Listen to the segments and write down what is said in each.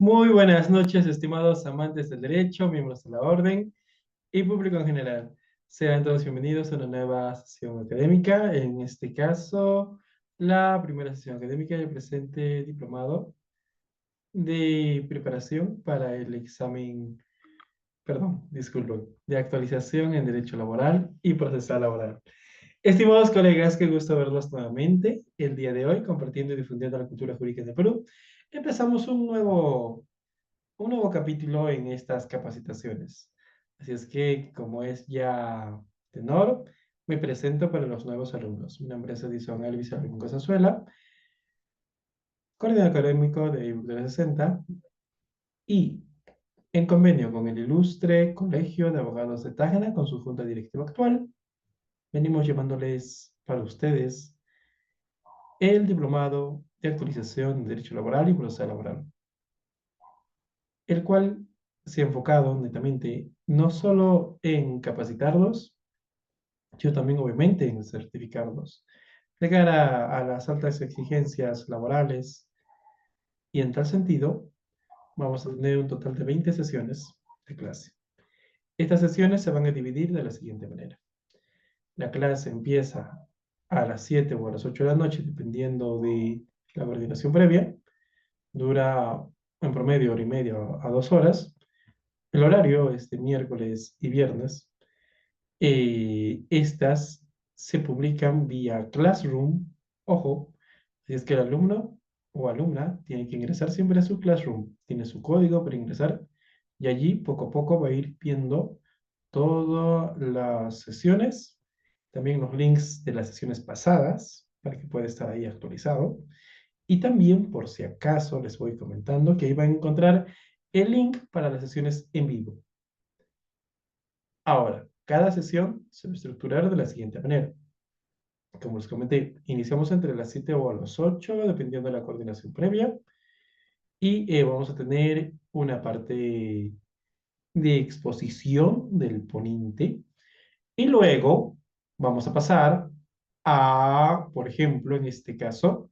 Muy buenas noches, estimados amantes del derecho, miembros de la orden y público en general. Sean todos bienvenidos a una nueva sesión académica. En este caso, la primera sesión académica del presente diplomado de preparación para el examen, perdón, disculpen, de actualización en Derecho Laboral y Procesal Laboral. Estimados colegas, qué gusto verlos nuevamente el día de hoy, compartiendo y difundiendo la cultura jurídica de Perú. Empezamos un nuevo capítulo en estas capacitaciones. Así es que, como es ya tenor, me presento para los nuevos alumnos. Mi nombre es Edison Elvis Alvin Cosazuela, coordinador académico de IBUC 360 y en convenio con el ilustre Colegio de Abogados de Tágena, con su junta directiva actual, venimos llevándoles para ustedes el diplomado de actualización de Derecho Laboral y Procesal Laboral, el cual se ha enfocado netamente no solo en capacitarlos, sino también obviamente en certificarlos de cara a las altas exigencias laborales. Y en tal sentido, vamos a tener un total de 20 sesiones de clase. Estas sesiones se van a dividir de la siguiente manera. La clase empieza a las 7 o a las 8 de la noche, dependiendo de la coordinación previa. Dura en promedio hora y media a 2 horas. El horario es de miércoles y viernes. Estas se publican vía Classroom. Ojo, si es que el alumno o alumna tiene que ingresar siempre a su Classroom, tiene su código para ingresar y allí poco a poco va a ir viendo todas las sesiones, también los links de las sesiones pasadas para que pueda estar ahí actualizado. Y también, por si acaso, les voy comentando que ahí van a encontrar el link para las sesiones en vivo. Ahora, cada sesión se va a estructurar de la siguiente manera. Como les comenté, iniciamos entre las 7 o a las 8, dependiendo de la coordinación previa. Y vamos a tener una parte de exposición del ponente. Y luego vamos a pasar a, por ejemplo, en este caso,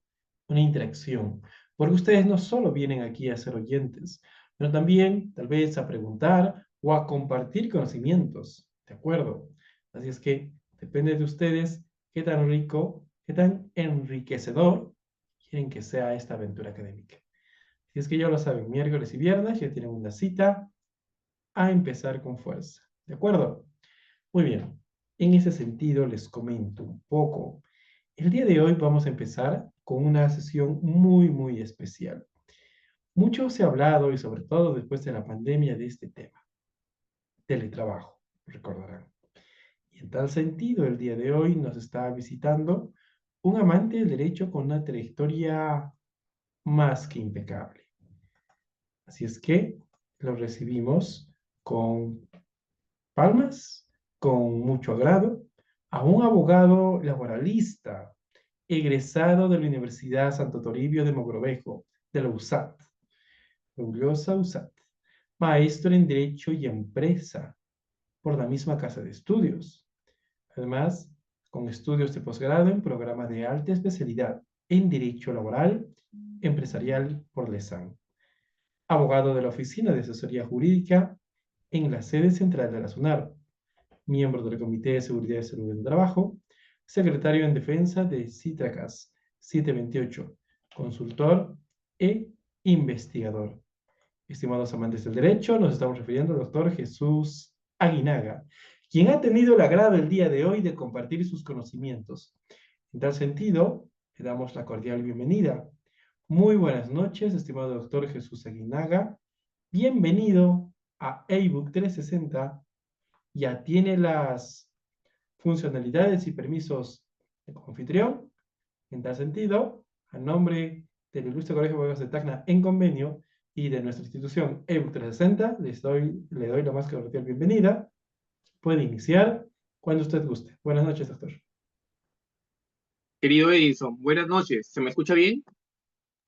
una interacción. Porque ustedes no solo vienen aquí a ser oyentes, pero también tal vez a preguntar o a compartir conocimientos. ¿De acuerdo? Así es que depende de ustedes qué tan rico, qué tan enriquecedor quieren que sea esta aventura académica. Si es que ya lo saben, miércoles y viernes ya tienen una cita a empezar con fuerza. ¿De acuerdo? Muy bien. En ese sentido les comento un poco. El día de hoy vamos a empezar con una sesión muy especial. Mucho se ha hablado y sobre todo después de la pandemia de este tema, teletrabajo, recordarán. Y en tal sentido, el día de hoy nos está visitando un amante del derecho con una trayectoria más que impecable. Así es que lo recibimos con palmas, con mucho agrado, a un abogado laboralista, egresado de la Universidad Santo Toribio de Mogrovejo, de la USAT, orgullosa USAT, maestro en Derecho y Empresa por la misma casa de estudios. Además, con estudios de posgrado en programa de alta especialidad en Derecho Laboral Empresarial por LESAN. Abogado de la Oficina de Asesoría Jurídica en la sede central de la SUNAR, miembro del Comité de Seguridad y Salud del Trabajo, secretario en defensa de Citracas 728, consultor e investigador. Estimados amantes del derecho, nos estamos refiriendo al doctor Jesús Aguinaga, quien ha tenido el agrado el día de hoy de compartir sus conocimientos. En tal sentido, le damos la cordial bienvenida. Muy buenas noches, estimado doctor Jesús Aguinaga. Bienvenido a ebook 360. Ya tiene las funcionalidades y permisos de anfitrión. En tal sentido, a nombre del Ilustre Colegio de Abogados de Tacna en convenio y de nuestra institución ebook 360, le doy la más cordial bienvenida. Puede iniciar cuando usted guste. Buenas noches, doctor. Querido Edison, buenas noches. ¿Se me escucha bien?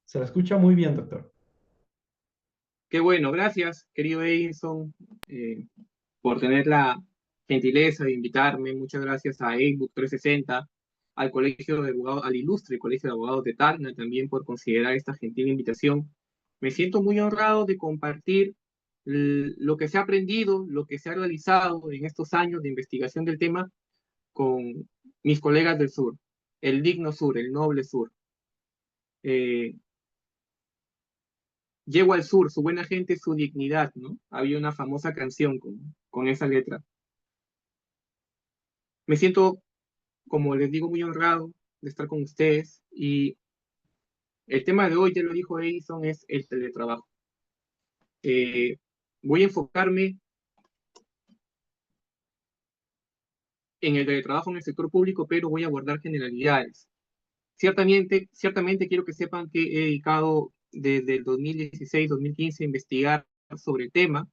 Se la escucha muy bien, doctor. Qué bueno, gracias, querido Edison, eh, por tener la gentileza de invitarme. Muchas gracias a ebook 360, al Colegio de Abogados, al ilustre Colegio de Abogados de Tacna, también por considerar esta gentil invitación Me siento muy honrado de compartir lo que se ha aprendido, lo que se ha realizado en estos años de investigación del tema con mis colegas del sur, el digno sur, el noble sur. Eh, Llego al sur, su buena gente, su dignidad, ¿no? Había una famosa canción con esa letra. Me siento, como les digo, muy honrado de estar con ustedes y el tema de hoy, ya lo dijo Edison, es el teletrabajo. Voy a enfocarme en el teletrabajo en el sector público, pero voy a abordar generalidades. Ciertamente quiero que sepan que he dedicado desde el 2016-2015 a investigar sobre el tema.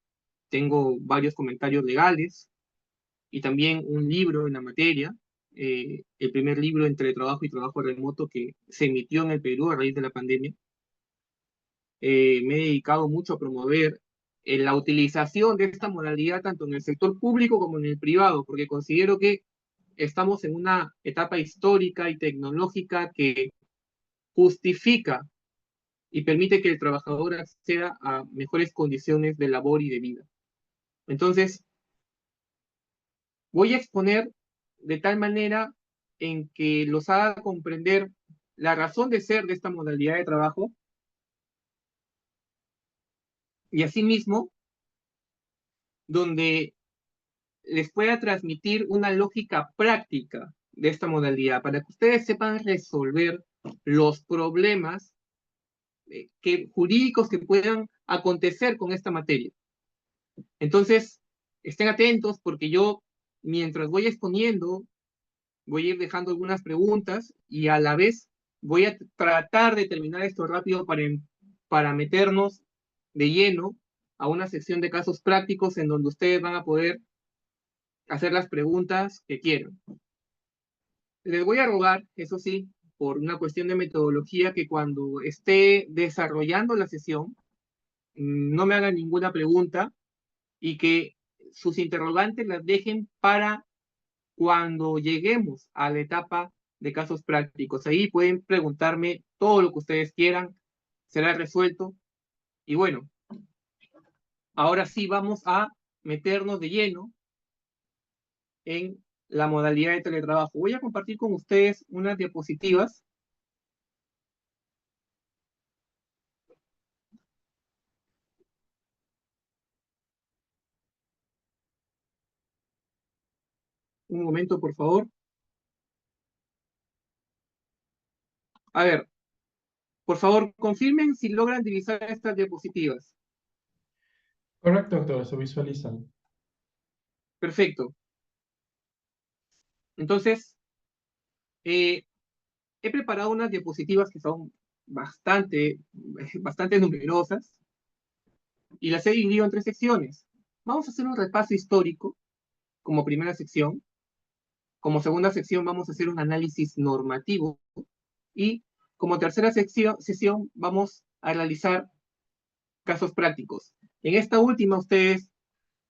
Tengo varios comentarios legales y también un libro en la materia, el primer libro en teletrabajo y trabajo remoto que se emitió en el Perú a raíz de la pandemia. Me he dedicado mucho a promover la utilización de esta modalidad tanto en el sector público como en el privado, porque considero que estamos en una etapa histórica y tecnológica que justifica y permite que el trabajador acceda a mejores condiciones de labor y de vida. Entonces, voy a exponer de tal manera en que los haga comprender la razón de ser de esta modalidad de trabajo y asimismo donde les pueda transmitir una lógica práctica de esta modalidad para que ustedes sepan resolver los problemas jurídicos que puedan acontecer con esta materia. Entonces, estén atentos porque yo, mientras voy exponiendo, voy a ir dejando algunas preguntas y a la vez voy a tratar de terminar esto rápido para meternos de lleno a una sección de casos prácticos en donde ustedes van a poder hacer las preguntas que quieran. Les voy a rogar, eso sí, por una cuestión de metodología, que cuando esté desarrollando la sesión, no me hagan ninguna pregunta y que sus interrogantes las dejen para cuando lleguemos a la etapa de casos prácticos. Ahí pueden preguntarme todo lo que ustedes quieran, será resuelto. Y bueno, ahora sí vamos a meternos de lleno en la modalidad de teletrabajo. Voy a compartir con ustedes unas diapositivas. Un momento, por favor. A ver, por favor, confirmen si logran divisar estas diapositivas. Correcto, doctor, se visualizan. Perfecto. Entonces, he preparado unas diapositivas que son bastante numerosas y las he dividido en tres secciones. Vamos a hacer un repaso histórico como primera sección. Como segunda sección vamos a hacer un análisis normativo y como tercera sesión vamos a realizar casos prácticos. En esta última ustedes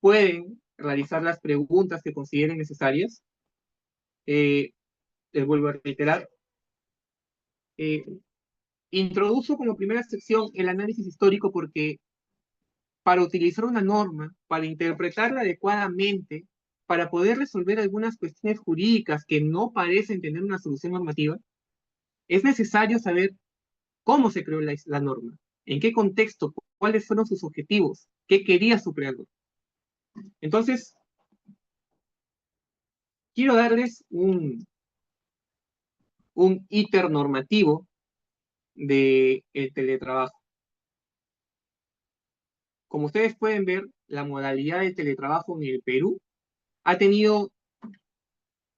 pueden realizar las preguntas que consideren necesarias. Les vuelvo a reiterar. Eh, Introduzo como primera sección el análisis histórico porque para utilizar una norma, para interpretarla adecuadamente, para poder resolver algunas cuestiones jurídicas que no parecen tener una solución normativa, es necesario saber cómo se creó la norma, en qué contexto, cuáles fueron sus objetivos, qué quería su creador. Entonces, quiero darles un íter normativo del teletrabajo. Como ustedes pueden ver, la modalidad de teletrabajo en el Perú ha tenido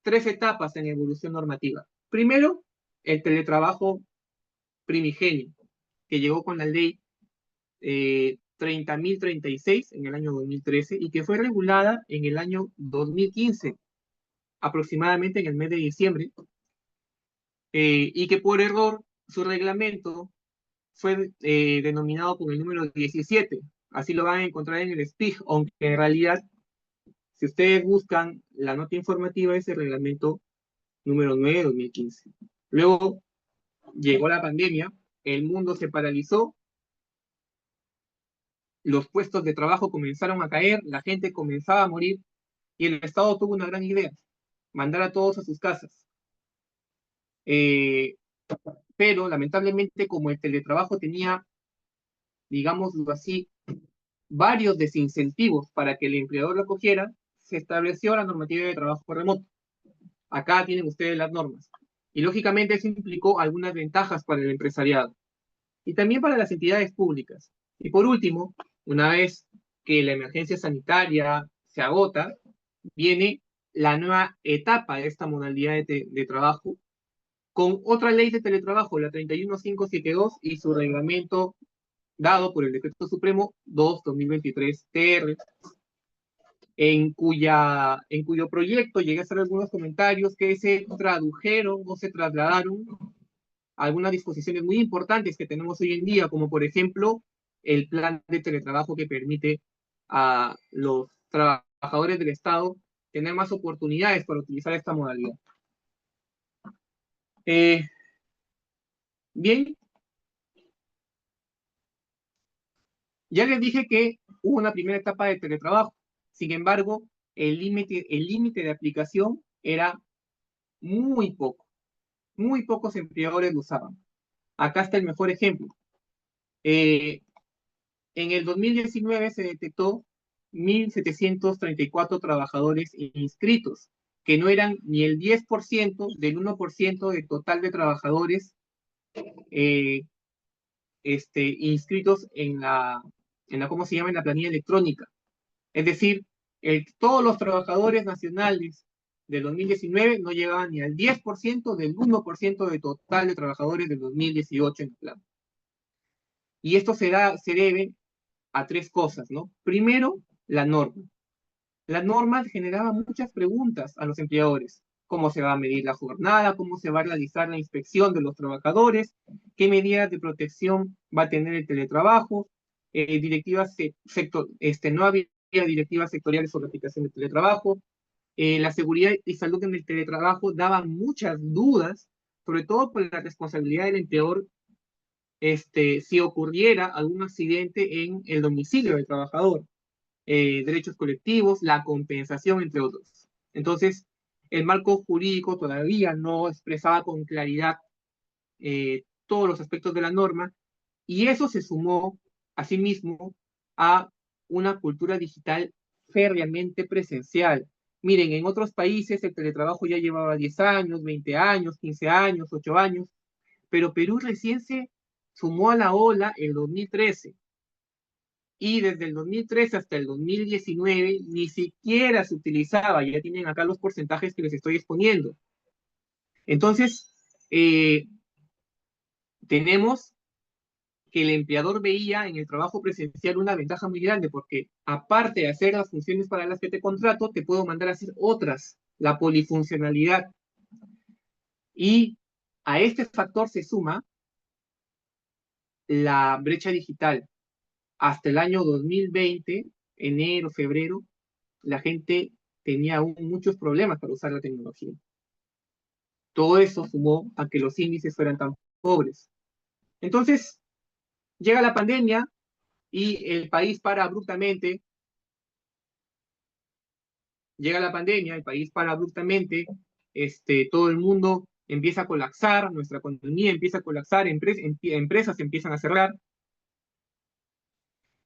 tres etapas en evolución normativa. Primero, el teletrabajo primigenio, que llegó con la ley 30.036 en el año 2013 y que fue regulada en el año 2015, aproximadamente en el mes de diciembre, y que por error su reglamento fue denominado con el número 17. Así lo van a encontrar en el SPIG, aunque en realidad, si ustedes buscan la nota informativa, es el reglamento número 9 de 2015. Luego llegó la pandemia, el mundo se paralizó los puestos de trabajo comenzaron a caer, la gente comenzaba a morir, y el Estado tuvo una gran idea, mandar a todos a sus casas. Pero lamentablemente, como el teletrabajo tenía, digámoslo así, varios desincentivos para que el empleador lo acogiera, se estableció la normativa de trabajo remoto. Acá tienen ustedes las normas. Y lógicamente eso implicó algunas ventajas para el empresariado y también para las entidades públicas. Y por último, una vez que la emergencia sanitaria se agota, viene la nueva etapa de esta modalidad de trabajo con otra ley de teletrabajo, la 31572, y su reglamento dado por el Decreto Supremo 2-2023-TR, en cuyo proyecto llegué a hacer algunos comentarios que se tradujeron o se trasladaron a algunas disposiciones muy importantes que tenemos hoy en día, como por ejemplo el plan de teletrabajo que permite a los trabajadores del Estado tener más oportunidades para utilizar esta modalidad. Bien, ya les dije que hubo una primera etapa de teletrabajo. Sin embargo, el límite de aplicación era muy poco. Muy pocos empleadores lo usaban. Acá está el mejor ejemplo. En el 2019 se detectó 1.734 trabajadores inscritos, que no eran ni el 10% del 1% del total de trabajadores eh, inscritos ¿cómo se llama? En la planilla electrónica. Es decir, todos los trabajadores nacionales del 2019 no llegaban ni al 10% del 1% del total de trabajadores del 2018 en el plan. Y esto se debe a tres cosas, ¿no? Primero, la norma. La norma generaba muchas preguntas a los empleadores. ¿Cómo se va a medir la jornada? ¿Cómo se va a realizar la inspección de los trabajadores? ¿Qué medidas de protección va a tener el teletrabajo? No había directivas sectoriales sobre la aplicación del teletrabajo. La seguridad y salud en el teletrabajo daba muchas dudas, sobre todo por la responsabilidad del empleador si ocurriera algún accidente en el domicilio del trabajador, derechos colectivos, la compensación, entre otros. Entonces, el marco jurídico todavía no expresaba con claridad todos los aspectos de la norma, y eso se sumó, asimismo, a una cultura digital férreamente presencial. Miren, en otros países el teletrabajo ya llevaba 10 años, 20 años, 15 años, 8 años, pero Perú recién se sumó a la ola en 2013. Y desde el 2013 hasta el 2019 ni siquiera se utilizaba, ya tienen acá los porcentajes que les estoy exponiendo. Entonces, tenemos que el empleador veía en el trabajo presencial una ventaja muy grande, porque aparte de hacer las funciones para las que te contrato, te puedo mandar a hacer otras, la polifuncionalidad. Y a este factor se suma la brecha digital. Hasta el año 2020, enero, febrero, la gente tenía aún muchos problemas para usar la tecnología. Todo eso sumó a que los índices fueran tan pobres. Entonces, llega la pandemia y el país para abruptamente. Llega la pandemia, el país para abruptamente, todo el mundo empieza a colapsar, nuestra economía empieza a colapsar, empresas empiezan a cerrar,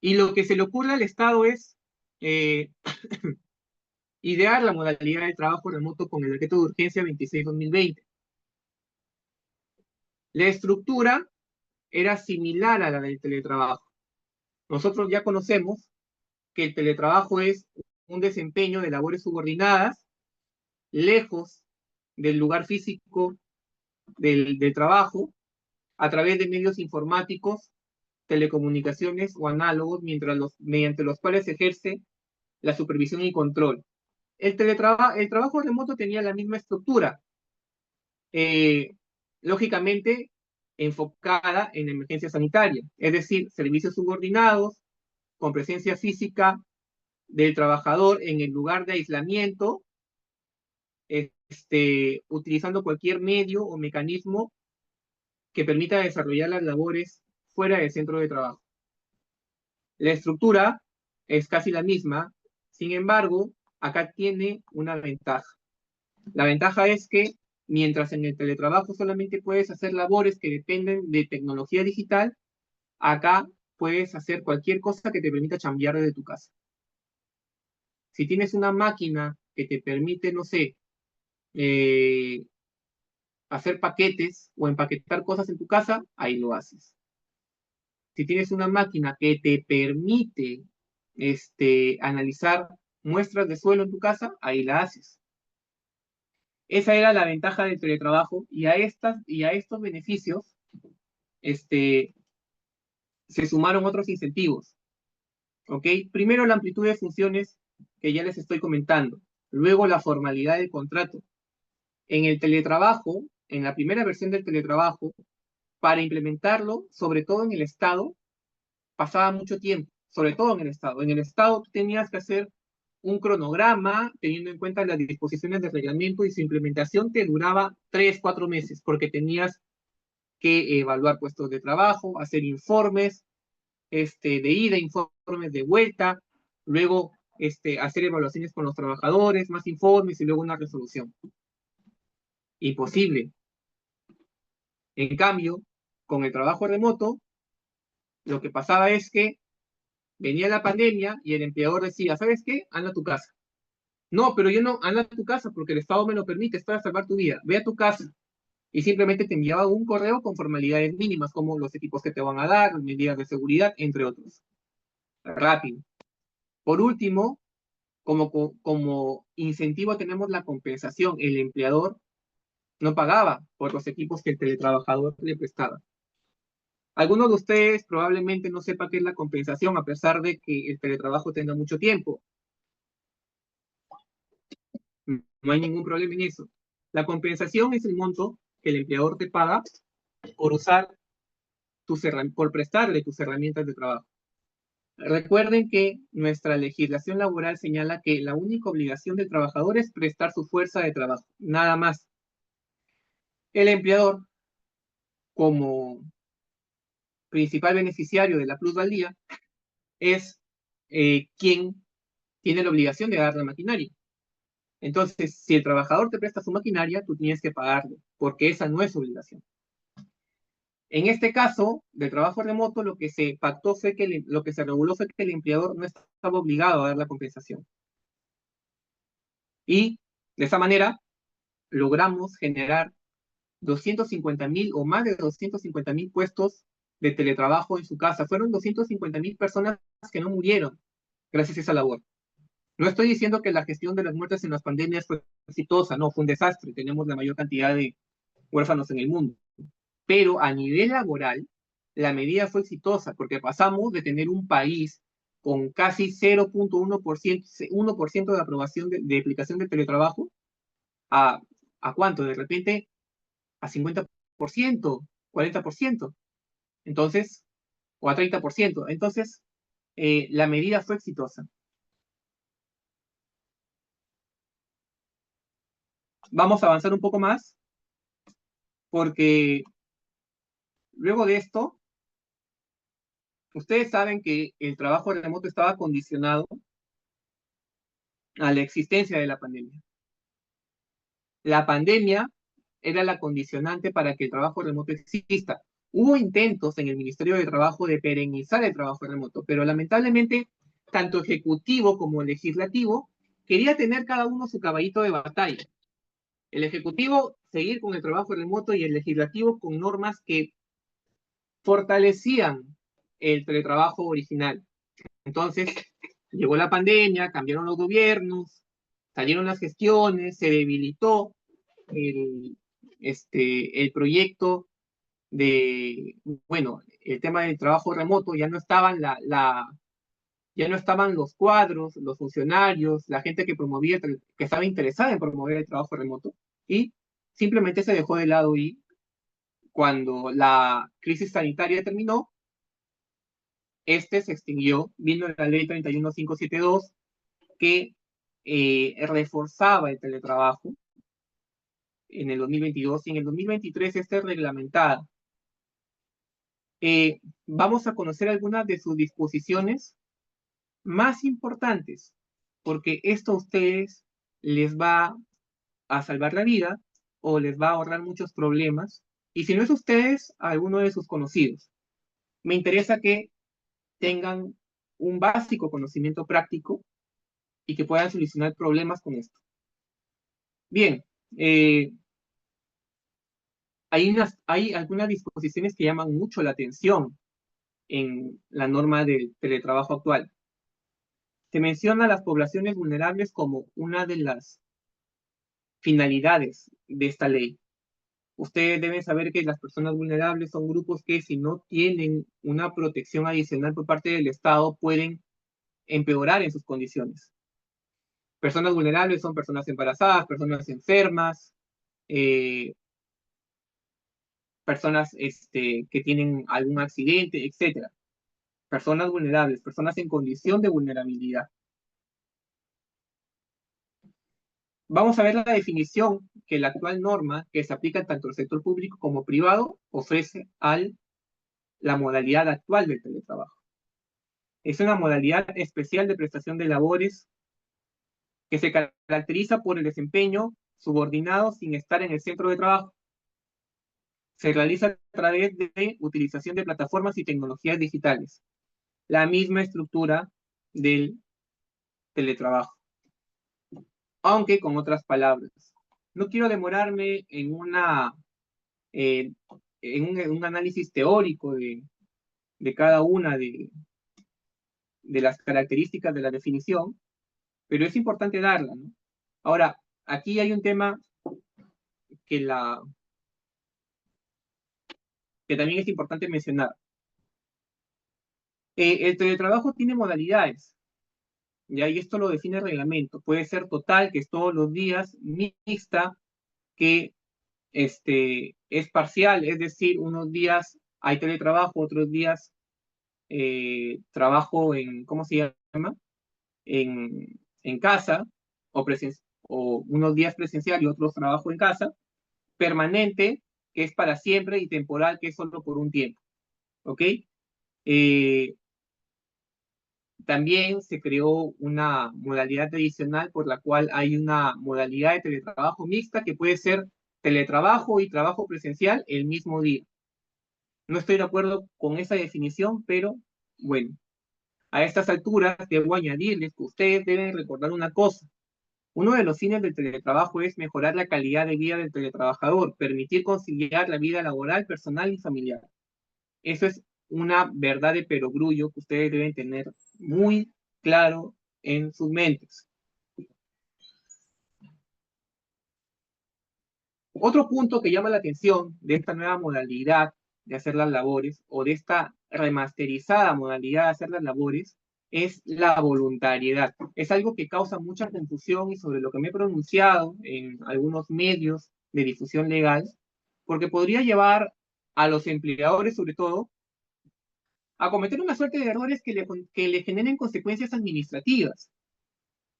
y lo que se le ocurre al Estado es eh, idear la modalidad de trabajo remoto con el decreto de urgencia 26-2020. La estructura era similar a la del teletrabajo. Nosotros ya conocemos que el teletrabajo es un desempeño de labores subordinadas, lejos del lugar físico del trabajo, a través de medios informáticos, telecomunicaciones o análogos, mediante los cuales se ejerce la supervisión y control. El trabajo remoto tenía la misma estructura, lógicamente enfocada en emergencia sanitaria, es decir, servicios subordinados con presencia física del trabajador en el lugar de aislamiento, utilizando cualquier medio o mecanismo que permita desarrollar las labores fuera del centro de trabajo. La estructura es casi la misma, sin embargo, acá tiene una ventaja. La ventaja es que mientras en el teletrabajo solamente puedes hacer labores que dependen de tecnología digital, acá puedes hacer cualquier cosa que te permita chambear desde tu casa. Si tienes una máquina que te permite, no sé, eh, hacer paquetes o empaquetar cosas en tu casa, ahí lo haces. Si tienes una máquina que te permite analizar muestras de suelo en tu casa, ahí la haces. Esa era la ventaja del teletrabajo y a estos beneficios se sumaron otros incentivos. ¿Ok? Primero la amplitud de funciones que ya les estoy comentando. Luego la formalidad del contrato. En el teletrabajo, en la primera versión del teletrabajo, para implementarlo, sobre todo en el Estado, pasaba mucho tiempo, sobre todo en el Estado. En el Estado tú tenías que hacer un cronograma teniendo en cuenta las disposiciones del reglamento y su implementación te duraba 3, 4 meses porque tenías que evaluar puestos de trabajo, hacer informes de ida, informes de vuelta, luego hacer evaluaciones con los trabajadores, más informes y luego una resolución. Imposible. En cambio, con el trabajo remoto, lo que pasaba es que venía la pandemia y el empleador decía, ¿sabes qué? Anda a tu casa. No, pero yo no, anda a tu casa porque el Estado me lo permite, es para salvar tu vida. Ve a tu casa. Y simplemente te enviaba un correo con formalidades mínimas, como los equipos que te van a dar, medidas de seguridad, entre otros. Rápido. Por último, como incentivo tenemos la compensación. El empleador no pagaba por los equipos que el teletrabajador le prestaba. Algunos de ustedes probablemente no sepa qué es la compensación, a pesar de que el teletrabajo tenga mucho tiempo. No hay ningún problema en eso. La compensación es el monto que el empleador te paga por usar por prestarle tus herramientas de trabajo. Recuerden que nuestra legislación laboral señala que la única obligación del trabajador es prestar su fuerza de trabajo, nada más. El empleador, como principal beneficiario de la plusvalía, es quien tiene la obligación de dar la maquinaria. Entonces, si el trabajador te presta su maquinaria, tú tienes que pagarle, porque esa no es su obligación. En este caso, de trabajo remoto, lo que se pactó fue que lo que se reguló fue que el empleador no estaba obligado a dar la compensación. Y de esa manera logramos generar 250,000 o más de 250,000 puestos de teletrabajo en su casa. Fueron 250,000 personas que no murieron gracias a esa labor. No estoy diciendo que la gestión de las muertes en las pandemias fue exitosa, no, fue un desastre. Tenemos la mayor cantidad de huérfanos en el mundo. Pero a nivel laboral, la medida fue exitosa porque pasamos de tener un país con casi 0.1%, 1% de aprobación de aplicación de teletrabajo a, ¿a cuánto? De repente a 50%, 40%. Entonces, o a 30%. Entonces, la medida fue exitosa. Vamos a avanzar un poco más porque luego de esto, ustedes saben que el trabajo remoto estaba condicionado a la existencia de la pandemia. La pandemia era la condicionante para que el trabajo remoto exista. Hubo intentos en el Ministerio de Trabajo de perennizar el trabajo remoto, pero lamentablemente, tanto ejecutivo como legislativo quería tener cada uno su caballito de batalla. El ejecutivo seguir con el trabajo remoto y el legislativo con normas que fortalecían el teletrabajo original. Entonces, llegó la pandemia, cambiaron los gobiernos, salieron las gestiones, se debilitó el, el proyecto de, bueno, el tema del trabajo remoto, ya no estaban ya no estaban los cuadros, los funcionarios, la gente que promovía, que estaba interesada en promover el trabajo remoto, y simplemente se dejó de lado y cuando la crisis sanitaria terminó, se extinguió, vino la ley 31572 que reforzaba el teletrabajo en el 2022 y en el 2023 reglamentada. vamos a conocer algunas de sus disposiciones más importantes, porque esto a ustedes les va a salvar la vida o les va a ahorrar muchos problemas, y si no es ustedes, a alguno de sus conocidos. Me interesa que tengan un básico conocimiento práctico y que puedan solucionar problemas con esto. Bien, hay algunas disposiciones que llaman mucho la atención en la norma del teletrabajo actual. Se menciona a las poblaciones vulnerables como una de las finalidades de esta ley. Ustedes deben saber que las personas vulnerables son grupos que, si no tienen una protección adicional por parte del Estado, pueden empeorar en sus condiciones. Personas vulnerables son personas embarazadas, personas enfermas, personas que tienen algún accidente, etc. Personas vulnerables, personas en condición de vulnerabilidad. Vamos a ver la definición que la actual norma, que se aplica tanto al sector público como privado, ofrece a la modalidad actual del teletrabajo. Es una modalidad especial de prestación de labores que se caracteriza por el desempeño subordinado sin estar en el centro de trabajo. Se realiza a través de utilización de plataformas y tecnologías digitales. La misma estructura del teletrabajo, aunque con otras palabras. No quiero demorarme en un análisis teórico de cada una de las características de la definición, pero es importante darla, ¿no? Ahora, aquí hay un tema que, que también es importante mencionar. El teletrabajo tiene modalidades, ¿ya? Y esto lo define el reglamento. Puede ser total, que es todos los días, mixta, que es parcial, es decir, unos días hay teletrabajo, otros días trabajo en, ¿cómo se llama? En casa, o unos días presencial y otros trabajo en casa, permanente, que es para siempre, y temporal, que es solo por un tiempo, ¿ok? También se creó una modalidad adicional por la cual hay una modalidad de teletrabajo mixta que puede ser teletrabajo y trabajo presencial el mismo día. No estoy de acuerdo con esa definición, pero bueno, a estas alturas debo añadirles que ustedes deben recordar una cosa. Uno de los fines del teletrabajo es mejorar la calidad de vida del teletrabajador, permitir conciliar la vida laboral, personal y familiar. Eso es una verdad de perogrullo que ustedes deben tener muy claro en sus mentes. Otro punto que llama la atención de esta nueva modalidad de hacer las labores, o de esta remasterizada modalidad de hacer las labores, es la voluntariedad. Es algo que causa mucha confusión y sobre lo que me he pronunciado en algunos medios de difusión legal, porque podría llevar a los empleadores, sobre todo, a cometer una suerte de errores que le generen consecuencias administrativas.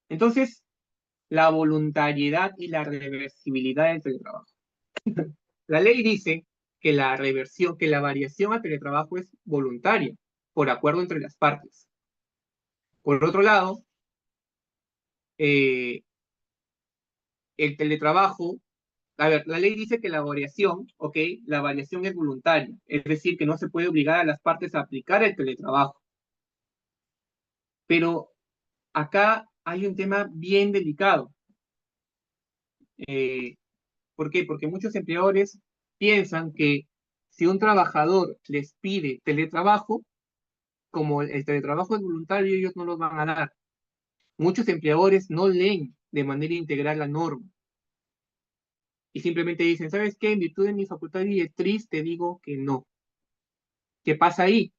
Entonces, la voluntariedad y la reversibilidad del teletrabajo. La ley dice que la variación a teletrabajo es voluntaria, por acuerdo entre las partes. Por otro lado, el teletrabajo, a ver, la ley dice que la variación, ¿ok? La variación es voluntaria, es decir, que no se puede obligar a las partes a aplicar el teletrabajo. Pero acá hay un tema bien delicado. ¿Por qué? Porque muchos empleadores piensan que si un trabajador les pide teletrabajo, como el teletrabajo es voluntario, ellos no los van a dar. Muchos empleadores no leen de manera integral la norma y simplemente dicen, ¿sabes qué? En virtud de mi facultad directriz te digo que no. ¿Qué pasa ahí?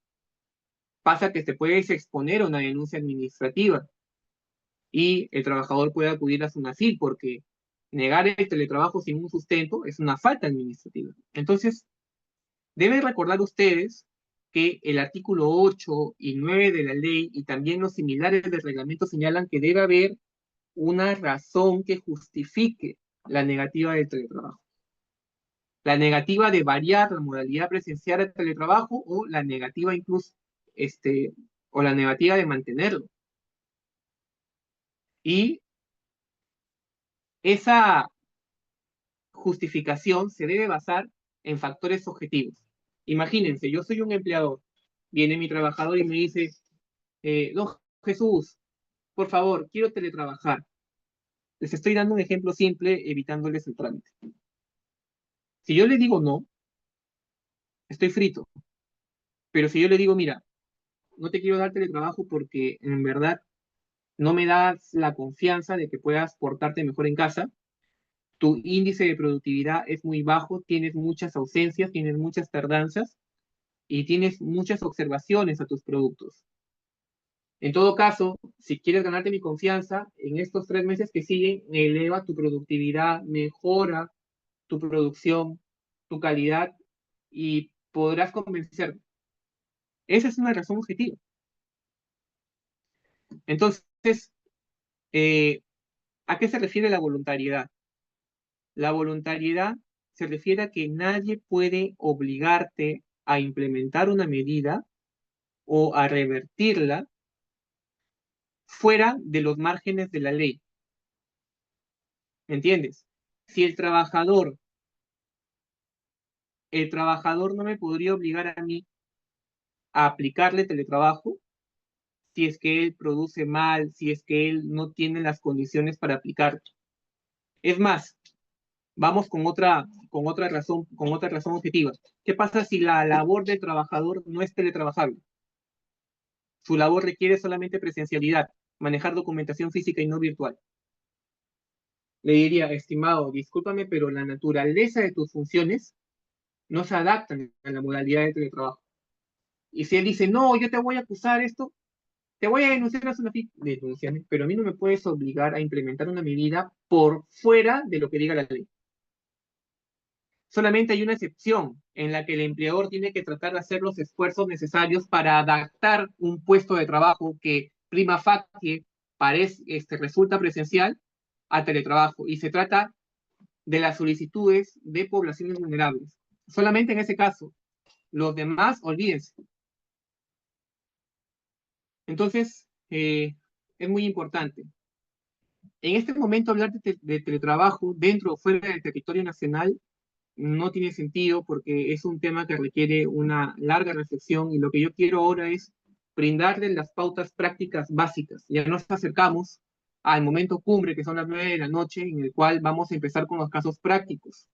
Pasa que te puedes exponer a una denuncia administrativa y el trabajador puede acudir a SUNASIL porque negar el teletrabajo sin un sustento es una falta administrativa. Entonces, deben recordar ustedes que el artículo 8 y 9 de la ley y también los similares del reglamento señalan que debe haber una razón que justifique la negativa del teletrabajo. La negativa de variar la modalidad presencial al teletrabajo o la negativa incluso, o la negativa de mantenerlo. Y esa justificación se debe basar en factores objetivos. Imagínense, yo soy un empleador, viene mi trabajador y me dice, don Jesús, por favor, quiero teletrabajar. Les estoy dando un ejemplo simple, evitándoles el trámite. Si yo le digo no, estoy frito. Pero si yo le digo, mira, no te quiero dar teletrabajo porque en verdad no me das la confianza de que puedas portarte mejor en casa, tu índice de productividad es muy bajo, tienes muchas ausencias, tienes muchas tardanzas y tienes muchas observaciones a tus productos. En todo caso, si quieres ganarte mi confianza, en estos 3 meses que siguen, eleva tu productividad, mejora tu producción, tu calidad y podrás convencerme. Esa es una razón objetiva. Entonces, eh, ¿a qué se refiere la voluntariedad? La voluntariedad se refiere a que nadie puede obligarte a implementar una medida o a revertirla fuera de los márgenes de la ley. ¿Me entiendes? Si el trabajador no me podría obligar a mí a aplicarle teletrabajo si es que él produce mal, si es que él no tiene las condiciones para aplicar. Es más, vamos con otra razón objetiva. ¿Qué pasa si la labor del trabajador no es teletrabajable? Su labor requiere solamente presencialidad, manejar documentación física y no virtual. Le diría, estimado, discúlpame, pero la naturaleza de tus funciones no se adaptan a la modalidad de teletrabajo. Y si él dice, no, yo te voy a acusar esto, te voy a denunciar a una denunciame, pero a mí no me puedes obligar a implementar una medida por fuera de lo que diga la ley. Solamente hay una excepción en la que el empleador tiene que tratar de hacer los esfuerzos necesarios para adaptar un puesto de trabajo que prima facie resulta presencial a teletrabajo. Y se trata de las solicitudes de poblaciones vulnerables. Solamente en ese caso. Los demás, olvídense. Entonces, es muy importante. En este momento hablar de teletrabajo dentro o fuera del territorio nacional no tiene sentido porque es un tema que requiere una larga reflexión y lo que yo quiero ahora es brindarles las pautas prácticas básicas. Ya nos acercamos al momento cumbre, que son las 9 de la noche, en el cual vamos a empezar con los casos prácticos.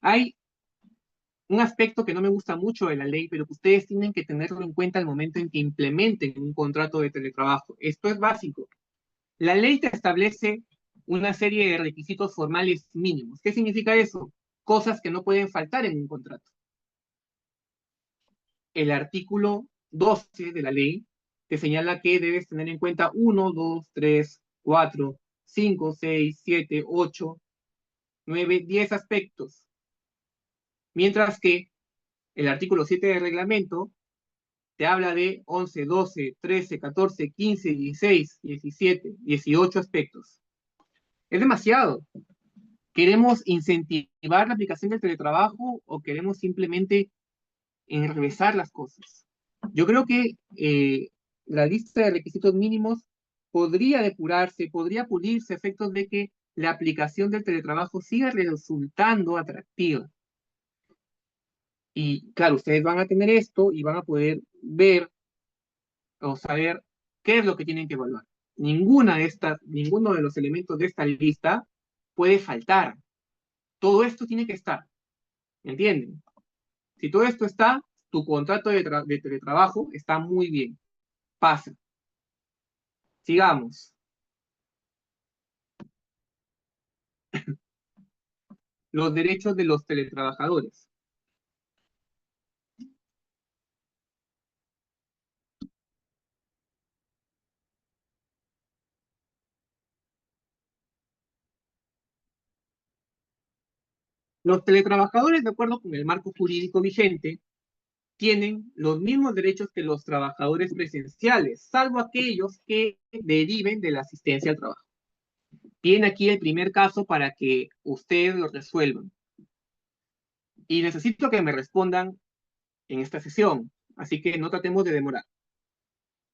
Hay un aspecto que no me gusta mucho de la ley, pero que ustedes tienen que tenerlo en cuenta al momento en que implementen un contrato de teletrabajo. Esto es básico. La ley te establece una serie de requisitos formales mínimos. ¿Qué significa eso? Cosas que no pueden faltar en un contrato. El artículo 12 de la ley te señala que debes tener en cuenta 1, 2, 3, 4, 5, 6, 7, 8, 9, 10 aspectos. Mientras que el artículo 7 del reglamento te habla de 11, 12, 13, 14, 15, 16, 17, 18 aspectos. Es demasiado. ¿Queremos incentivar la aplicación del teletrabajo o queremos simplemente enrevesar las cosas? Yo creo que la lista de requisitos mínimos podría depurarse, podría pulirse a efectos de que la aplicación del teletrabajo siga resultando atractiva. Y claro, ustedes van a tener esto y van a poder ver o saber qué es lo que tienen que evaluar. Ninguno de los elementos de esta lista puede faltar. Todo esto tiene que estar. ¿Me entienden? Si todo esto está, tu contrato de teletrabajo está muy bien. Pasa. Sigamos. Los derechos de los teletrabajadores. Los teletrabajadores, de acuerdo con el marco jurídico vigente, tienen los mismos derechos que los trabajadores presenciales, salvo aquellos que deriven de la asistencia al trabajo. tiene aquí el primer caso para que ustedes lo resuelvan. Y necesito que me respondan en esta sesión, así que no tratemos de demorar.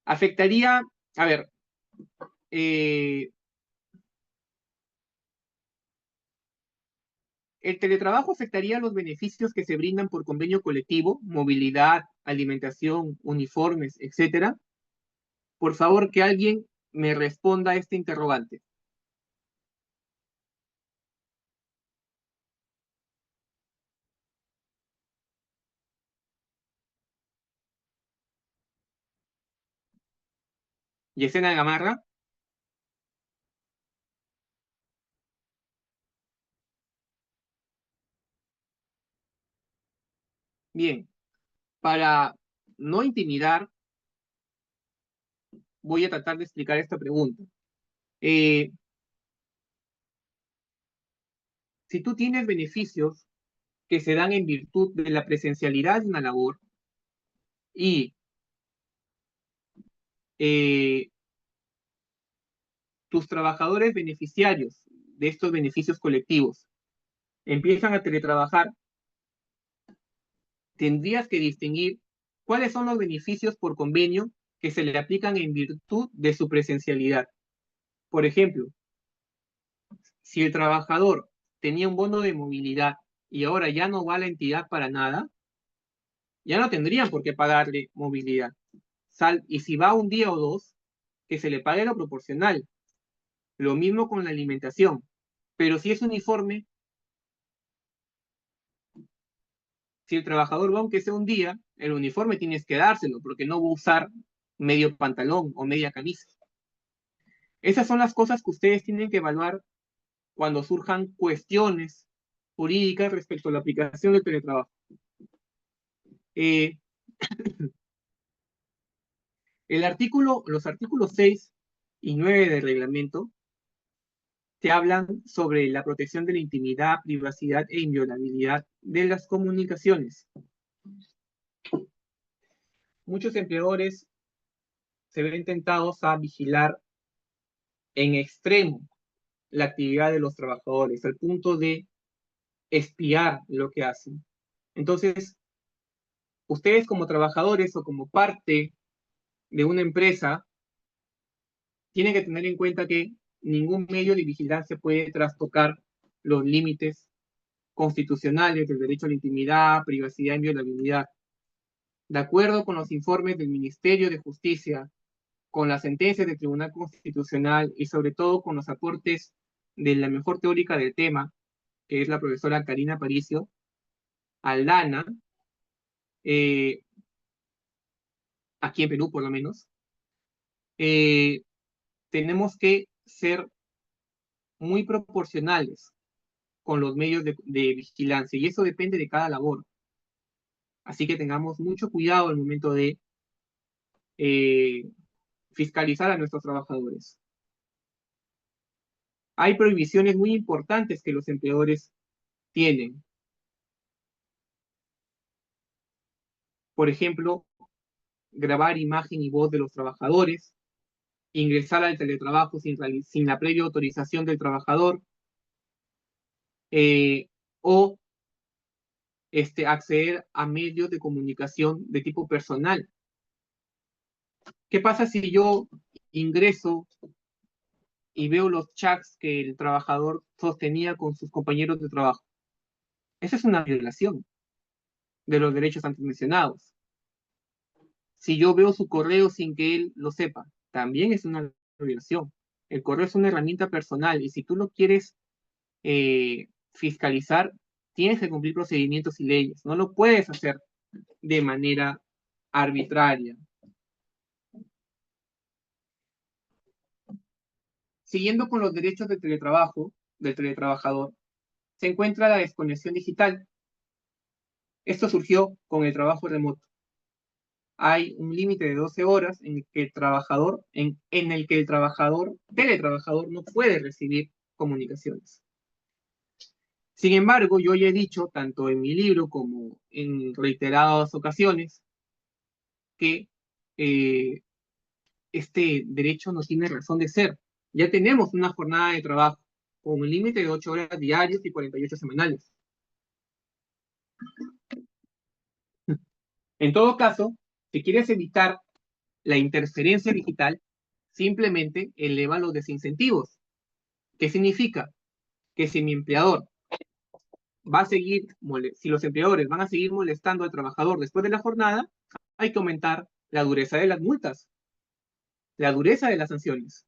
Afectaría, a ver, el teletrabajo afectaría los beneficios que se brindan por convenio colectivo, movilidad, alimentación, uniformes, etcétera. Por favor, que alguien me responda a este interrogante. Yesenia Gamarra. Bien, para no intimidar, voy a tratar de explicar esta pregunta. Si tú tienes beneficios que se dan en virtud de la presencialidad de una labor y eh, tus trabajadores beneficiarios de estos beneficios colectivos empiezan a teletrabajar, tendrías que distinguir cuáles son los beneficios por convenio que se le aplican en virtud de su presencialidad. Por ejemplo, si el trabajador tenía un bono de movilidad y ahora ya no va a la entidad para nada, ya no tendrían por qué pagarle movilidad. Y si va un día o dos, que se le pague lo proporcional. Lo mismo con la alimentación. Pero si es uniforme, si el trabajador va aunque sea un día, el uniforme tienes que dárselo, porque no va a usar medio pantalón o media camisa. Esas son las cosas que ustedes tienen que evaluar cuando surjan cuestiones jurídicas respecto a la aplicación del teletrabajo. Eh, los artículos 6 y 9 del reglamento te hablan sobre la protección de la intimidad, privacidad e inviolabilidad de las comunicaciones. Muchos empleadores se ven tentados a vigilar en extremo la actividad de los trabajadores, al punto de espiar lo que hacen. Entonces, ustedes como trabajadores o como parte de una empresa, tienen que tener en cuenta que ningún medio de vigilancia puede trastocar los límites constitucionales del derecho a la intimidad, privacidad e inviolabilidad. De acuerdo con los informes del Ministerio de Justicia, con las sentencias del Tribunal Constitucional y sobre todo con los aportes de la mejor teórica del tema, que es la profesora Karina Paricio, Aldana, eh, aquí en Perú por lo menos, eh, tenemos que ser muy proporcionales con los medios de vigilancia y eso depende de cada labor. Así que tengamos mucho cuidado al momento de eh, fiscalizar a nuestros trabajadores. Hay prohibiciones muy importantes que los empleadores tienen. Por ejemplo, grabar imagen y voz de los trabajadores, ingresar al teletrabajo sin la previa autorización del trabajador, o acceder a medios de comunicación de tipo personal. ¿Qué pasa si yo ingreso y veo los chats que el trabajador sostenía con sus compañeros de trabajo? Esa es una violación de los derechos antes mencionados. Si yo veo su correo sin que él lo sepa, también es una violación. El correo es una herramienta personal y si tú lo quieres fiscalizar, tienes que cumplir procedimientos y leyes. No lo puedes hacer de manera arbitraria. Siguiendo con los derechos de teletrabajo, del teletrabajador, se encuentra la desconexión digital. Esto surgió con el trabajo remoto. Hay un límite de 12 horas en el que el teletrabajador, no puede recibir comunicaciones. Sin embargo, yo ya he dicho, tanto en mi libro como en reiteradas ocasiones, que este derecho no tiene razón de ser. Ya tenemos una jornada de trabajo con un límite de 8 horas diarias y 48 semanales. En todo caso, si quieres evitar la interferencia digital, simplemente eleva los desincentivos. ¿Qué significa? Que si mi empleador va a seguir, si los empleadores van a seguir molestando al trabajador después de la jornada, hay que aumentar la dureza de las multas, la dureza de las sanciones.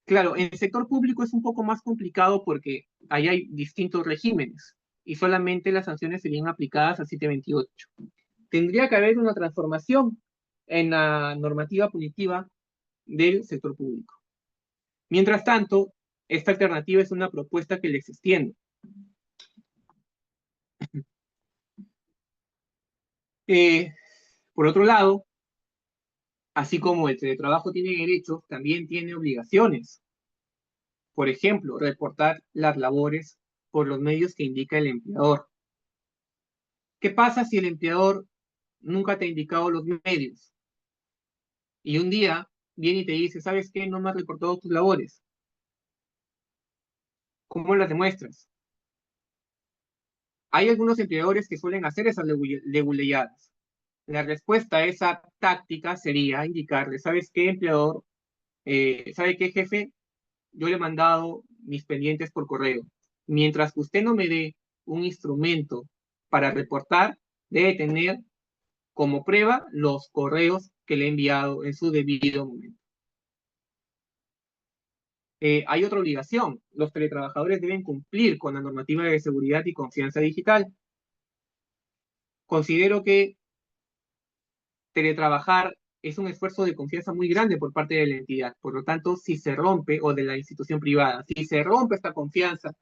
Claro, en el sector público es un poco más complicado porque ahí hay distintos regímenes y solamente las sanciones serían aplicadas a 728. Tendría que haber una transformación en la normativa punitiva del sector público. Mientras tanto, esta alternativa es una propuesta que les extiendo. Por otro lado, así como el teletrabajo tiene derechos, también tiene obligaciones. Por ejemplo, reportar las labores por los medios que indica el empleador. ¿Qué pasa si el empleador nunca te ha indicado los medios? Y un día viene y te dice, ¿sabes qué? No me has reportado tus labores. ¿Cómo las demuestras? Hay algunos empleadores que suelen hacer esas leguleyadas. La respuesta a esa táctica sería indicarle, ¿sabes qué, empleador? ¿Sabe qué, jefe? Yo le he mandado mis pendientes por correo. Mientras que usted no me dé un instrumento para reportar, debe tener como prueba los correos que le he enviado en su debido momento. Hay otra obligación. Los teletrabajadores deben cumplir con la normativa de seguridad y confianza digital. Considero que teletrabajar es un esfuerzo de confianza muy grande por parte de la entidad. Por lo tanto, si se rompe, o de la institución privada, si se rompe esta confianza,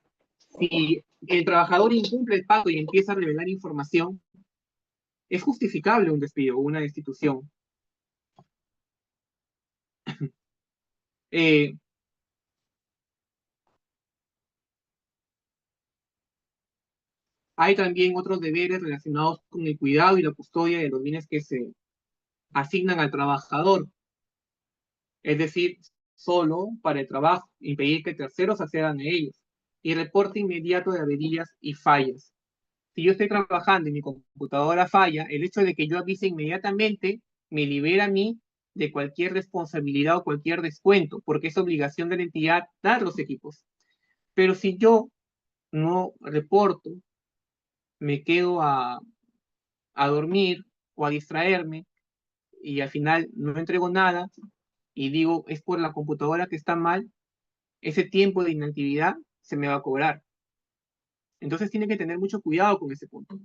si el trabajador incumple el pago y empieza a revelar información, es justificable un despido o una destitución. Eh, Hay también otros deberes relacionados con el cuidado y la custodia de los bienes que se asignan al trabajador, es decir, solo para el trabajo, impedir que terceros accedan a ellos, y reporte inmediato de averías y fallas. Si yo estoy trabajando y mi computadora falla, el hecho de que yo avise inmediatamente me libera a mí de cualquier responsabilidad o cualquier descuento, porque es obligación de la entidad dar los equipos. Pero si yo no reporto, me quedo a dormir o a distraerme y al final no entrego nada y digo es por la computadora que está mal, ese tiempo de inactividad se me va a cobrar. Entonces tiene que tener mucho cuidado con ese punto.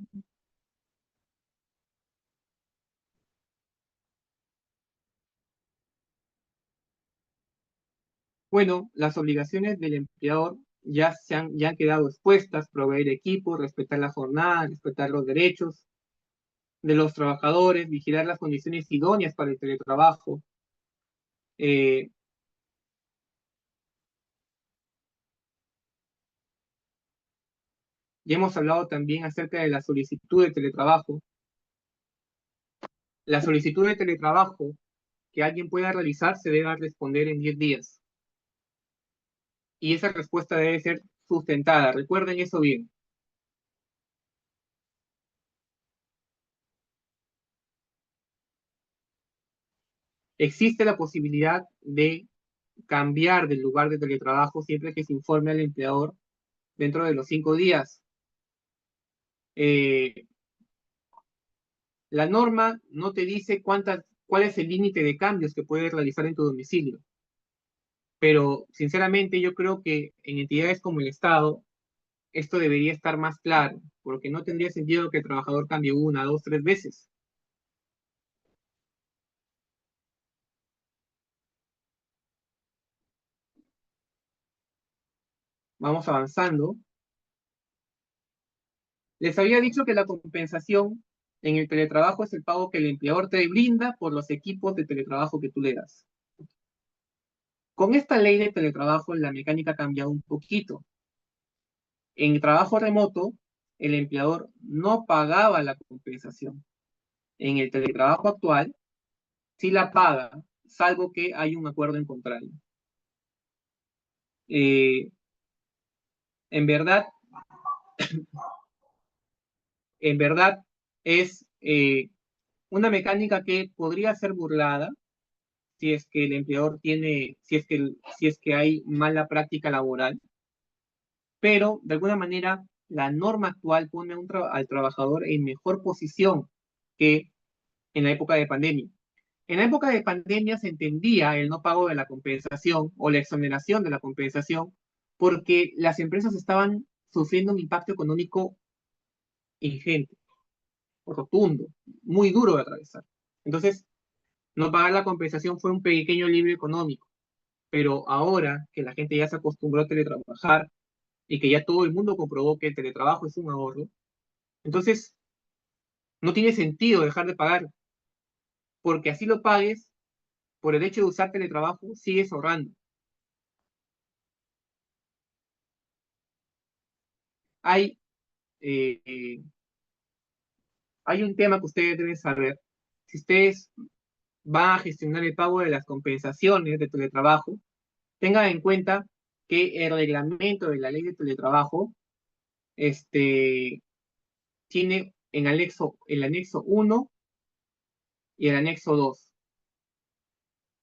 Bueno, las obligaciones del empleador ya han quedado expuestas: proveer equipo, respetar la jornada, respetar los derechos de los trabajadores, vigilar las condiciones idóneas para el teletrabajo. Eh, ya hemos hablado también acerca de la solicitud de teletrabajo. La solicitud de teletrabajo que alguien pueda realizar se debe responder en 10 días. Y esa respuesta debe ser sustentada. Recuerden eso bien. Existe la posibilidad de cambiar del lugar de teletrabajo siempre que se informe al empleador dentro de los 5 días. Eh, la norma no te dice cuál es el límite de cambios que puedes realizar en tu domicilio, pero sinceramente yo creo que en entidades como el Estado esto debería estar más claro, porque no tendría sentido que el trabajador cambie una, dos, tres veces. Vamos avanzando. Les había dicho que la compensación en el teletrabajo es el pago que el empleador te brinda por los equipos de teletrabajo que tú le das. Con esta ley de teletrabajo, la mecánica ha cambiado un poquito. En el trabajo remoto, el empleador no pagaba la compensación. En el teletrabajo actual, sí la paga, salvo que hay un acuerdo en contrario. eh, en verdad, en verdad es una mecánica que podría ser burlada si es que el empleador tiene, si es que hay mala práctica laboral, pero de alguna manera la norma actual pone al trabajador en mejor posición que en la época de pandemia. En la época de pandemia se entendía el no pago de la compensación o la exoneración de la compensación porque las empresas estaban sufriendo un impacto económico ingente, rotundo, muy duro de atravesar. Entonces, no pagar la compensación fue un pequeño alivio económico, pero ahora que la gente ya se acostumbró a teletrabajar y que ya todo el mundo comprobó que el teletrabajo es un ahorro, entonces no tiene sentido dejar de pagar, porque así lo pagues, por el hecho de usar teletrabajo, sigues ahorrando. Hay, eh, eh, hay un tema que ustedes deben saber. Si ustedes van a gestionar el pago de las compensaciones de teletrabajo, tengan en cuenta que el reglamento de la ley de teletrabajo tiene el anexo 1 y el anexo 2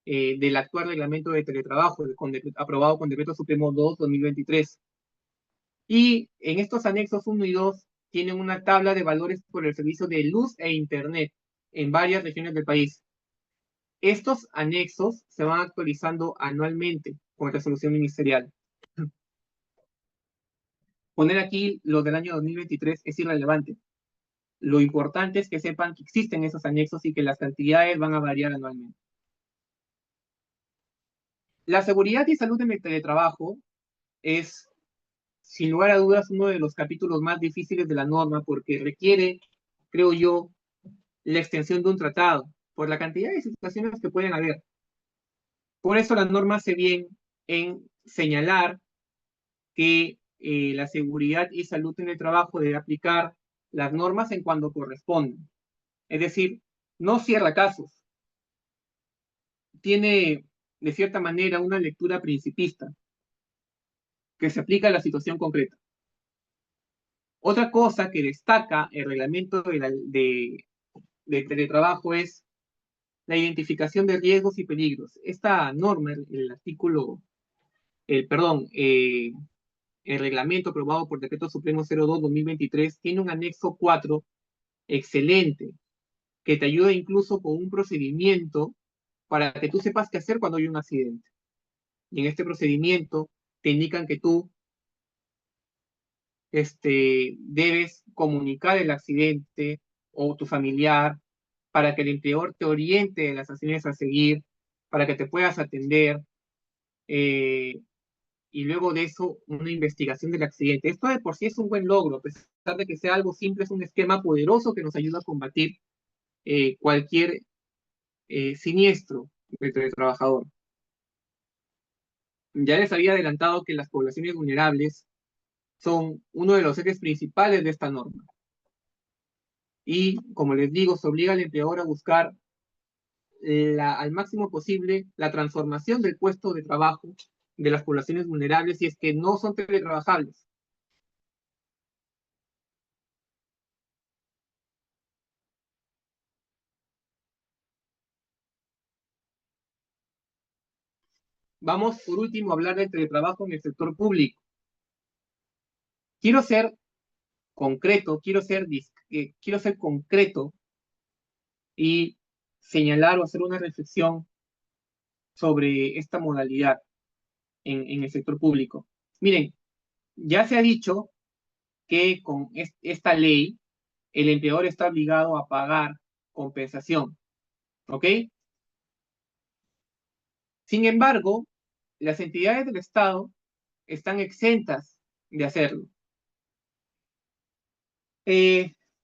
del actual reglamento de teletrabajo aprobado con Decreto Supremo 2/2023. Y en estos anexos 1 y 2 tienen una tabla de valores por el servicio de luz e internet en varias regiones del país. Estos anexos se van actualizando anualmente con resolución ministerial. Poner aquí los del año 2023 es irrelevante. Lo importante es que sepan que existen esos anexos y que las cantidades van a variar anualmente. La seguridad y salud en el teletrabajo es, sin lugar a dudas, uno de los capítulos más difíciles de la norma porque requiere, creo yo, la extensión de un tratado por la cantidad de situaciones que pueden haber. Por eso la norma hace bien en señalar que la seguridad y salud en el trabajo debe aplicar las normas en cuando corresponden. Es decir, no cierra casos. Tiene, de cierta manera, una lectura principista que se aplica a la situación concreta. Otra cosa que destaca el reglamento de teletrabajo es la identificación de riesgos y peligros. Esta norma, el artículo, perdón, el reglamento aprobado por Decreto Supremo 02/2023 tiene un anexo 4 excelente que te ayuda incluso con un procedimiento para que tú sepas qué hacer cuando hay un accidente. Y en este procedimiento te indican que tú debes comunicar el accidente o tu familiar para que el empleador te oriente de las acciones a seguir, para que te puedas atender, y luego de eso una investigación del accidente. Esto de por sí es un buen logro, a pesar de que sea algo simple, es un esquema poderoso que nos ayuda a combatir cualquier siniestro del trabajador. Ya les había adelantado que las poblaciones vulnerables son uno de los ejes principales de esta norma. Y, como les digo, se obliga al empleador a buscar al máximo posible la transformación del puesto de trabajo de las poblaciones vulnerables si es que no son teletrabajables. Vamos, por último, a hablar del teletrabajo en el sector público. Quiero ser concreto, quiero ser concreto y señalar o hacer una reflexión sobre esta modalidad en el sector público. Miren, ya se ha dicho que con esta ley el empleador está obligado a pagar compensación, ¿ok? Sin embargo, las entidades del Estado están exentas de hacerlo.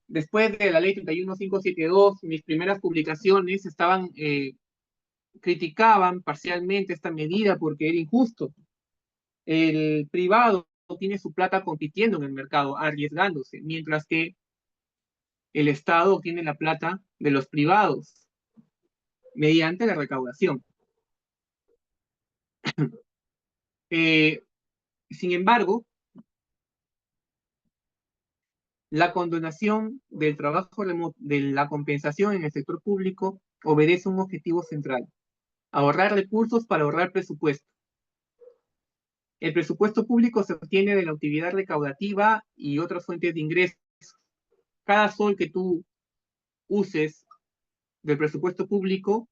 Después de la ley 31572, mis primeras publicaciones criticaban parcialmente esta medida porque era injusto. El privado tiene su plata compitiendo en el mercado, arriesgándose, mientras que el Estado tiene la plata de los privados mediante la recaudación. Sin embargo, la condonación del trabajo remoto, de la compensación en el sector público, obedece a un objetivo central: ahorrar recursos para ahorrar presupuesto. El presupuesto público se obtiene de la utilidad recaudativa y otras fuentes de ingresos. Cada sol que tú uses del presupuesto público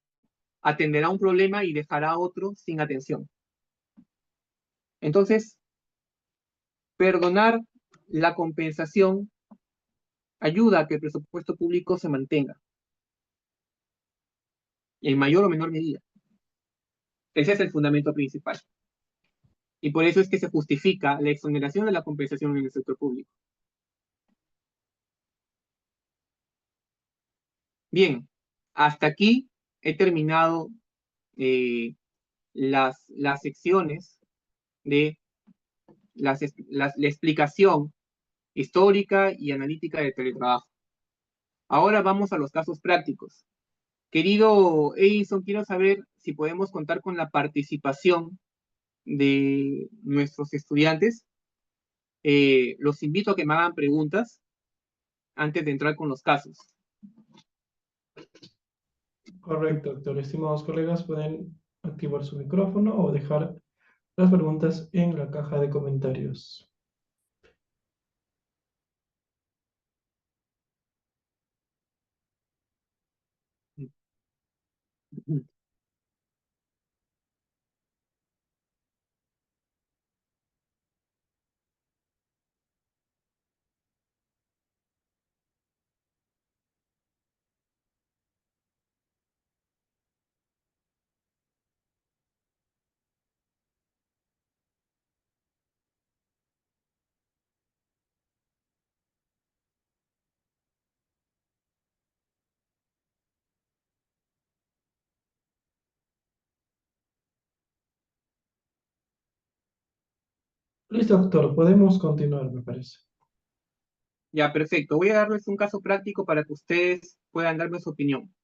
atenderá un problema y dejará otro sin atención. Entonces, perdonar la compensación ayuda a que el presupuesto público se mantenga, en mayor o menor medida. Ese es el fundamento principal. Y por eso es que se justifica la exoneración de la compensación en el sector público. Bien, hasta aquí he terminado las secciones de la explicación histórica y analítica del teletrabajo. Ahora vamos a los casos prácticos. Querido Edison, quiero saber si podemos contar con la participación de nuestros estudiantes. Los invito a que me hagan preguntas antes de entrar con los casos. Correcto, doctor. Estimados colegas, pueden activar su micrófono o dejar las preguntas en la caja de comentarios. Listo, doctor. Podemos continuar, me parece. Ya, perfecto. Voy a darles un caso práctico para que ustedes puedan darme su opinión.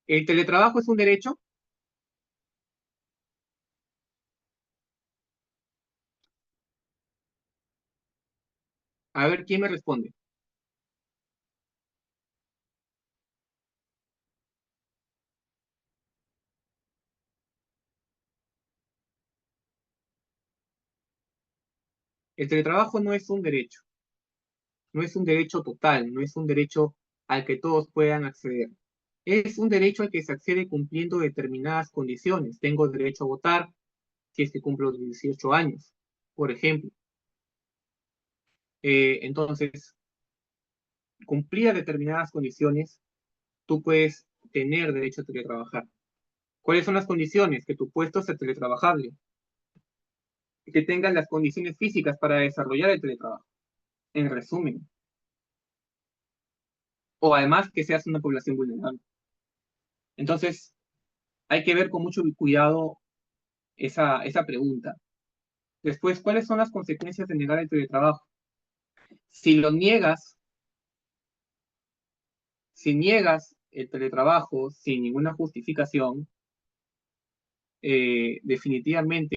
¿El teletrabajo es un derecho? A ver, ¿quién me responde? El teletrabajo no es un derecho. No es un derecho total, no es un derecho al que todos puedan acceder. Es un derecho al que se accede cumpliendo determinadas condiciones. Tengo derecho a votar si es que cumplo los 18 años, por ejemplo. Entonces, cumplidas determinadas condiciones, tú puedes tener derecho a teletrabajar. ¿Cuáles son las condiciones? Que tu puesto sea teletrabajable, que tengas las condiciones físicas para desarrollar el teletrabajo, en resumen. O además que seas una población vulnerable. Entonces, hay que ver con mucho cuidado esa pregunta. Después, ¿cuáles son las consecuencias de negar el teletrabajo? Si lo niegas, si niegas el teletrabajo sin ninguna justificación, definitivamente,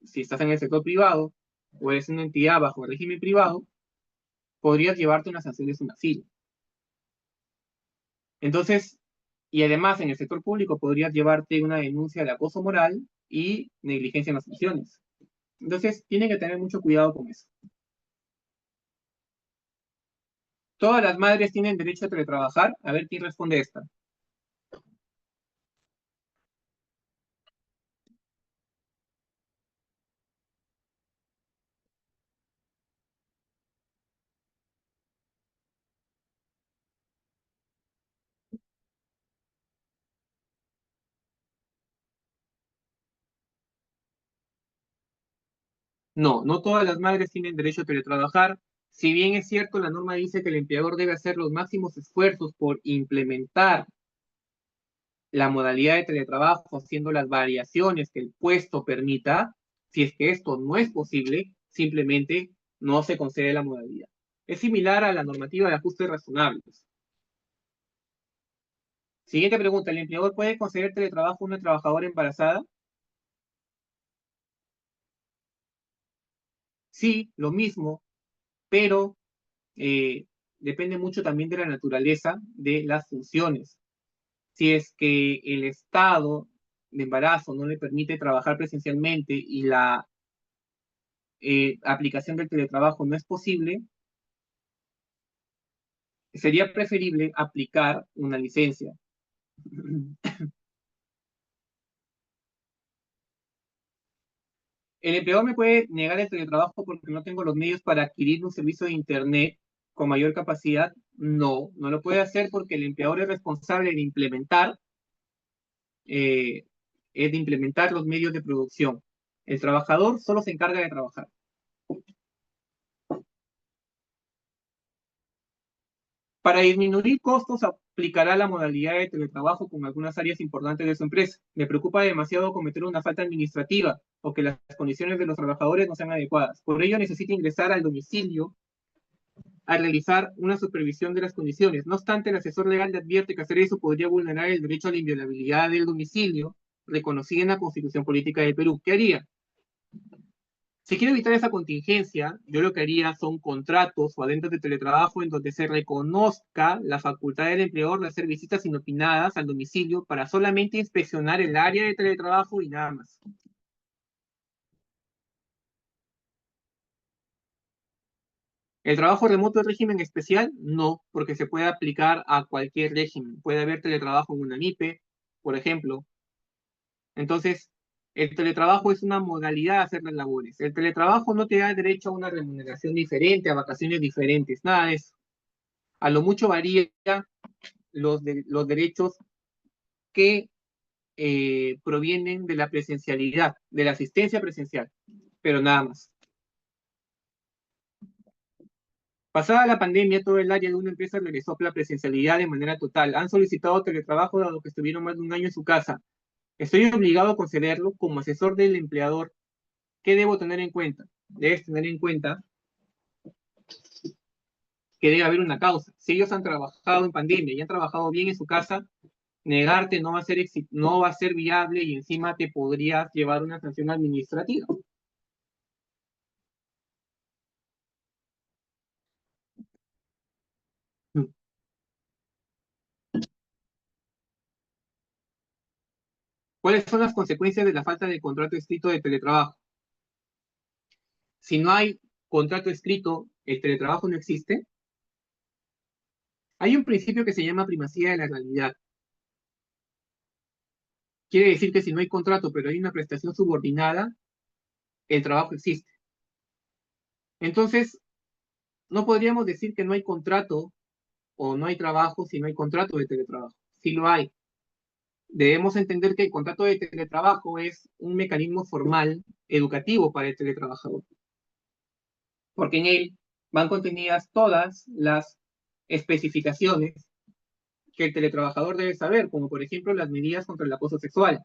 si estás en el sector privado o eres una entidad bajo el régimen privado, podrías llevarte una sanción de asilo. Entonces, y además en el sector público podrías llevarte una denuncia de acoso moral y negligencia en las funciones. Entonces, tienen que tener mucho cuidado con eso. ¿Todas las madres tienen derecho a teletrabajar? A ver quién responde esta. No, no todas las madres tienen derecho a teletrabajar. Si bien es cierto, la norma dice que el empleador debe hacer los máximos esfuerzos por implementar la modalidad de teletrabajo, haciendo las variaciones que el puesto permita. Si es que esto no es posible, simplemente no se concede la modalidad. Es similar a la normativa de ajustes razonables. Siguiente pregunta, ¿el empleador puede conceder teletrabajo a una trabajadora embarazada? Sí, lo mismo, pero depende mucho también de la naturaleza de las funciones. Si es que el estado de embarazo no le permite trabajar presencialmente y la aplicación del teletrabajo no es posible, sería preferible aplicar una licencia. El empleador me puede negar el teletrabajo porque no tengo los medios para adquirir un servicio de Internet con mayor capacidad. No, no lo puede hacer porque el empleador es responsable eh, de implementar los medios de producción. El trabajador solo se encarga de trabajar. Para disminuir costos, aplicará la modalidad de teletrabajo con algunas áreas importantes de su empresa. Me preocupa demasiado cometer una falta administrativa o que las condiciones de los trabajadores no sean adecuadas. Por ello, necesita ingresar al domicilio a realizar una supervisión de las condiciones. No obstante, el asesor legal le advierte que hacer eso podría vulnerar el derecho a la inviolabilidad del domicilio reconocido en la Constitución Política del Perú. ¿Qué haría? Si quiero evitar esa contingencia, yo lo que haría son contratos o adendos de teletrabajo en donde se reconozca la facultad del empleador de hacer visitas inopinadas al domicilio para solamente inspeccionar el área de teletrabajo y nada más. ¿El trabajo remoto es régimen especial? No, porque se puede aplicar a cualquier régimen. Puede haber teletrabajo en una MIPE, por ejemplo. Entonces, el teletrabajo es una modalidad de hacer las labores. El teletrabajo no te da derecho a una remuneración diferente, a vacaciones diferentes, nada de eso. A lo mucho varía los derechos que provienen de la presencialidad, de la asistencia presencial, pero nada más. Pasada la pandemia, todo el área de una empresa regresó a la presencialidad de manera total. Han solicitado teletrabajo dado que estuvieron más de un año en su casa. Estoy obligado a concederlo como asesor del empleador. ¿Qué debo tener en cuenta? Debes tener en cuenta que debe haber una causa. Si ellos han trabajado en pandemia y han trabajado bien en su casa, negarte no va a ser viable y encima te podrías llevar una sanción administrativa. ¿Cuáles son las consecuencias de la falta de contrato escrito de teletrabajo? Si no hay contrato escrito, el teletrabajo no existe. Hay un principio que se llama primacía de la realidad. Quiere decir que si no hay contrato, pero hay una prestación subordinada, el trabajo existe. Entonces, no podríamos decir que no hay contrato o no hay trabajo si no hay contrato de teletrabajo. Sí lo hay. Debemos entender que el contrato de teletrabajo es un mecanismo formal educativo para el teletrabajador, porque en él van contenidas todas las especificaciones que el teletrabajador debe saber, como por ejemplo las medidas contra el acoso sexual.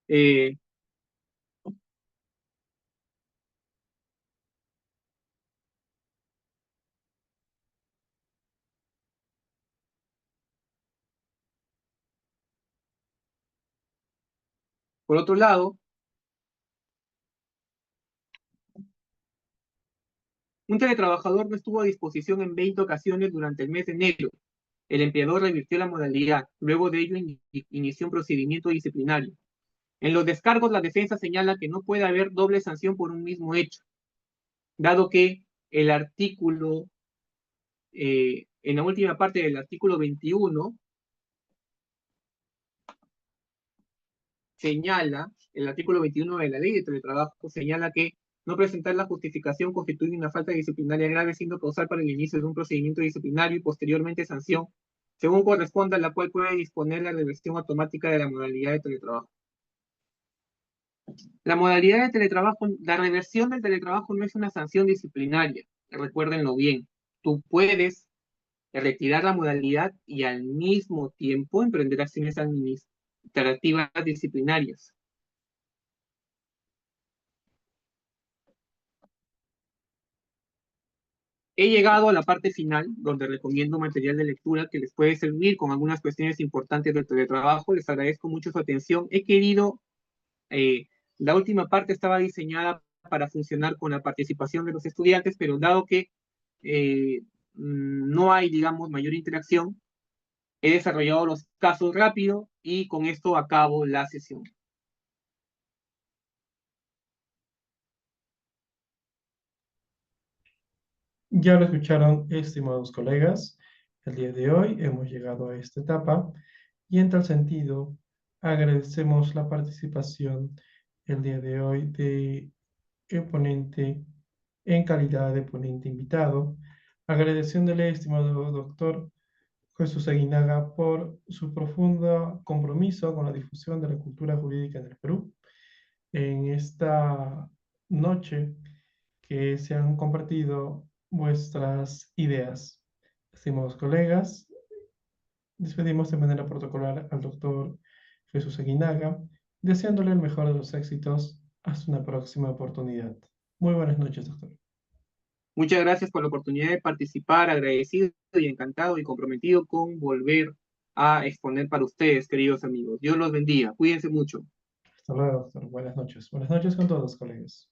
Eh, por otro lado, un teletrabajador no estuvo a disposición en 20 ocasiones durante el mes de enero. El empleador revirtió la modalidad. Luego de ello inició un procedimiento disciplinario. En los descargos, la defensa señala que no puede haber doble sanción por un mismo hecho, dado que el artículo, en la última parte del artículo 21, señala, el artículo 21 de la ley de teletrabajo señala que no presentar la justificación constituye una falta disciplinaria grave, siendo causal para el inicio de un procedimiento disciplinario y posteriormente sanción, según corresponda, la cual puede disponer la reversión automática de la modalidad de teletrabajo. La modalidad de teletrabajo, la reversión del teletrabajo no es una sanción disciplinaria, recuérdenlo bien. Tú puedes retirar la modalidad y al mismo tiempo emprender acciones administrativas disciplinarias. he llegado a la parte final, donde recomiendo material de lectura que les puede servir con algunas cuestiones importantes del teletrabajo. Les agradezco mucho su atención. Eh, la última parte estaba diseñada para funcionar con la participación de los estudiantes, pero dado que no hay, digamos, mayor interacción, he desarrollado los casos rápido y con esto acabo la sesión. Ya lo escucharon, estimados colegas. El día de hoy hemos llegado a esta etapa y en tal sentido agradecemos la participación el día de hoy de el ponente en calidad de ponente invitado, agradeciéndole, estimado doctor Jesús Aguinaga, por su profundo compromiso con la difusión de la cultura jurídica en el Perú. En esta noche que se han compartido vuestras ideas. Estimados colegas, despedimos de manera protocolar al doctor Jesús Aguinaga, deseándole el mejor de los éxitos. Hasta una próxima oportunidad. Muy buenas noches, doctor. Muchas gracias por la oportunidad de participar, agradecido y encantado y comprometido con volver a exponer para ustedes, queridos amigos. Dios los bendiga, cuídense mucho. Hasta luego, doctor. Buenas noches. Buenas noches con todos, colegas.